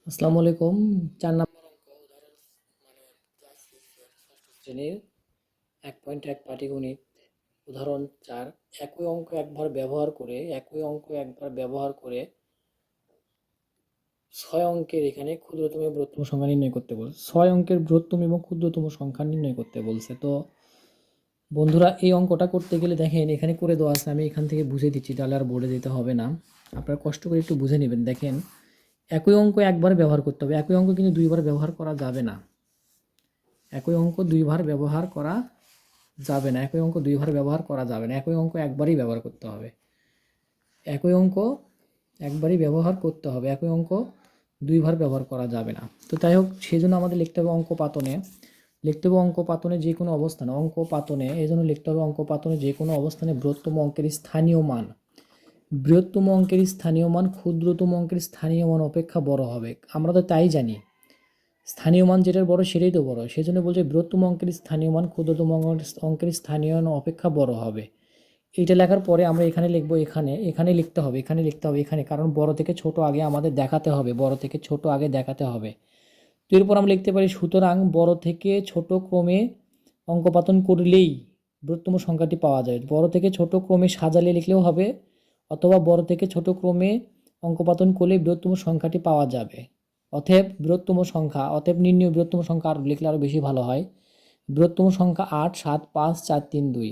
আসসালামু আলাইকুম। ৪ নম্বর অঙ্ক উদাহরণ ক্লাস 6 এর ষষ্ঠ শ্রেণীর ১.১ পাটিগণিত উদাহরণ ৪ একই অঙ্ক একবার ব্যবহার করে ৬ অঙ্কের এখানে ক্ষুদ্রতম এবং বৃহত্তম সংখ্যা নির্ণয় করতে বলছে। ৬ অঙ্কের বৃহত্তম এবং ক্ষুদ্রতম সংখ্যা নির্ণয় করতে বলছে। তো বন্ধুরা এই অঙ্কটা করতে গেলে দেখেন এখানে করে দেওয়া আছে, আমি এখান থেকে বুঝে দিচ্ছি, তাহলে আর বোর্ডে দিতে হবে না। আপনারা কষ্ট করে একটু বুঝে নেবেন। দেখেন একই অঙ্ক একবার ব্যবহার করতে হবে, একই অঙ্ক কিন্তু দুইবার ব্যবহার করা যাবে না। একই অঙ্ক দুইবার ব্যবহার করা যাবে না, একই অঙ্ক দুইবার ব্যবহার করা যাবে না, একই অঙ্ক একবারই ব্যবহার করতে হবে। একই অঙ্ক একবারই ব্যবহার করতে হবে, একই অঙ্ক দুইবার ব্যবহার করা যাবে না। তো যাই হোক, সেই জন্য আমাদের লিখতে হবে অঙ্ক পাতনে, লিখতে হবে অঙ্ক পাতনে যে কোনো অবস্থানে, অঙ্ক পাতনে এই জন্য লিখতে হবে অঙ্ক পাতনে যে কোনো অবস্থানে বৃহত্তম অঙ্কের স্থানীয় মান, বৃহত্তম অঙ্কের স্থানীয় মান ক্ষুদ্রতম অঙ্কের স্থানীয় মান অপেক্ষা বড় হবে। আমরা তো তাই জানি, স্থানীয় মান যেটার বড় সেটাই তো বড়। সেই জন্য বলছে বৃহত্তম অঙ্কের স্থানীয় মান ক্ষুদ্রতম অঙ্কের স্থানীয় মান অপেক্ষা বড় হবে। এইটা লেখার পরে আমরা এখানে লিখবো, এখানে লিখতে হবে, এখানে, কারণ বড় থেকে ছোট আগে আমাদের দেখাতে হবে, বড় থেকে ছোট আগে দেখাতে হবে। তো এরপর আমরা লিখতে পারি সুতরাং বড় থেকে ছোট ক্রমে অঙ্কপাতন করলেই বৃহত্তম সংখ্যাটি পাওয়া যায়। বড় থেকে ছোট ক্রমে সাজালে লিখলেও হবে, অথবা বড় থেকে ছোট ক্রমে অঙ্কপাতন করলে বৃহত্তম সংখ্যাটি পাওয়া যাবে। অতএব নির্ণয় বৃহত্তম সংখ্যা আর লিখলে আরও বেশি ভালো হয়। বৃহত্তম সংখ্যা ৮ ৭ ৫ ৪ ৩ ২।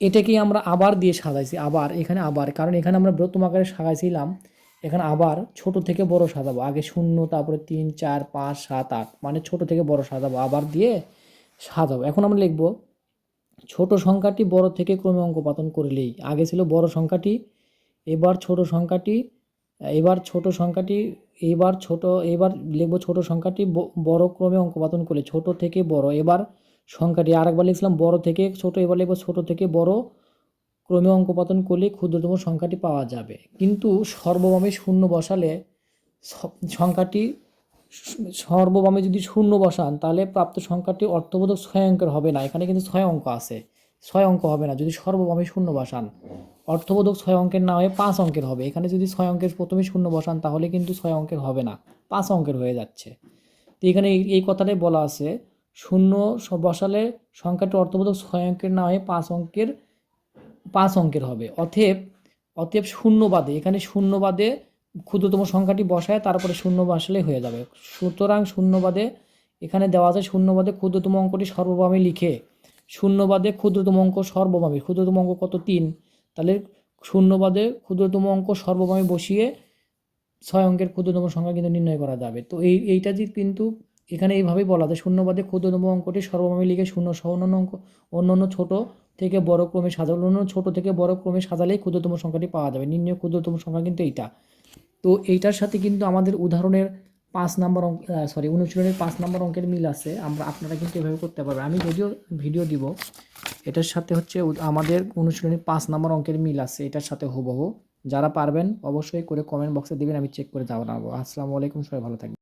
এটাকেই আমরা আবার দিয়ে সাজাইছি, আবার এখানে আবার, কারণ এখানে আমরা বৃহত্তম আকারে সাজাইছিলাম, এখানে আবার ছোট থেকে বড় সাজাবো। আগে ০, তারপরে ৩ ৪ ৫ ৭ ৮, মানে ছোট থেকে বড় সাজাবো, আবার দিয়ে সাজাবো। এখন আমরা লিখব ছোট সংখ্যাটি বড় থেকে ক্রমে অঙ্কপাতন করলেই, আগে ছিল বড় সংখ্যাটি, এবার ছোট সংখ্যাটি, এবার ছোট সংখ্যাটি, এবার লিখব ছোট সংখ্যাটি বড় ক্রমে অঙ্কপাতন করলে, ছোট থেকে বড়, এবার সংখ্যাটি আরেকবার লিখছিলাম বড় থেকে ছোট, এবার লিখব ছোট থেকে বড় ক্রমে অঙ্কপাতন করলে ক্ষুদ্রতম সংখ্যাটি পাওয়া যাবে। কিন্তু সর্ববামে শূন্য বসালে সংখ্যাটি, সর্ববামে যদি শূন্য বসান তাহলে প্রাপ্ত সংখ্যাটি অর্থবোধক ৬ অঙ্কের হবে না। এখানে কিন্তু ৬ অঙ্ক আছে, ৬ অঙ্ক হবে না যদি সর্ববামে শূন্য বসান। অর্থবোধক ৬ অঙ্কের না হয়ে ৫ অঙ্কের হবে। এখানে যদি ৬ অঙ্কের প্রথমে শূন্য বসান তাহলে কিন্তু ৬ অঙ্কের হবে না, ৫ অঙ্কের হয়ে যাচ্ছে। তো এখানে এই কথাটাই বলা আছে, শূন্য বসালে সংখ্যাটি অর্থবোধক ৬ অঙ্কের না হয়ে ৫ অঙ্কের হবে। অতএব শূন্য বাদে, এখানে শূন্য বাদে ক্ষুদ্রতম সংখ্যাটি বসায় তারপরে শূন্য বসালে হয়ে যাবে। সুতরাং শূন্য বাদে, এখানে দেওয়া আছে শূন্য বাদে ক্ষুদ্রতম অঙ্কটি সর্ববামে লিখে, শূন্য বাদে ক্ষুদ্রতম অঙ্ক সর্ববামে, ক্ষুদ্রতম অঙ্ক কত ৩, তাহলে শূন্য বাদে ক্ষুদ্রতম অঙ্ক সর্ববামে বসিয়ে ৬ অঙ্কের ক্ষুদ্রতম সংখ্যা কিন্তু নির্ণয় করা যাবে। তো এইটা যে কিন্তু এখানে এইভাবেই বলা যায়, শূন্য বাদে ক্ষুদ্রতম অঙ্কটি সর্ববামে লিখে শূন্য সহ অন্যান্য ছোট থেকে বড় ক্রমে সাজানো, অন্যান্য ছোট থেকে বড় ক্রমে সাজালেই ক্ষুদ্রতম সংখ্যাটি পাওয়া যাবে। নির্ণয় ক্ষুদ্রতম সংখ্যা কিন্তু এইটা। তো এইটার সাথে কিন্তু আমাদের উদাহরণের ৫ নম্বর অঙ্ক, অনুশীলনের ৫ নম্বর অঙ্কের মিল আছে। আপনারা কিন্তু এভাবে করতে পারবেন। আমি যদিও ভিডিও দিব, এটার সাথে হচ্ছে আমাদের অনুশীলনের ৫ নম্বর অঙ্কের মিল আছে এটার সাথে হুবহু। যারা পারবেন অবশ্যই করে কমেন্ট বক্সে দিবেন, আমি চেক করে জানাবো। আসসালামু আলাইকুম, সবাই ভালো থাকবেন।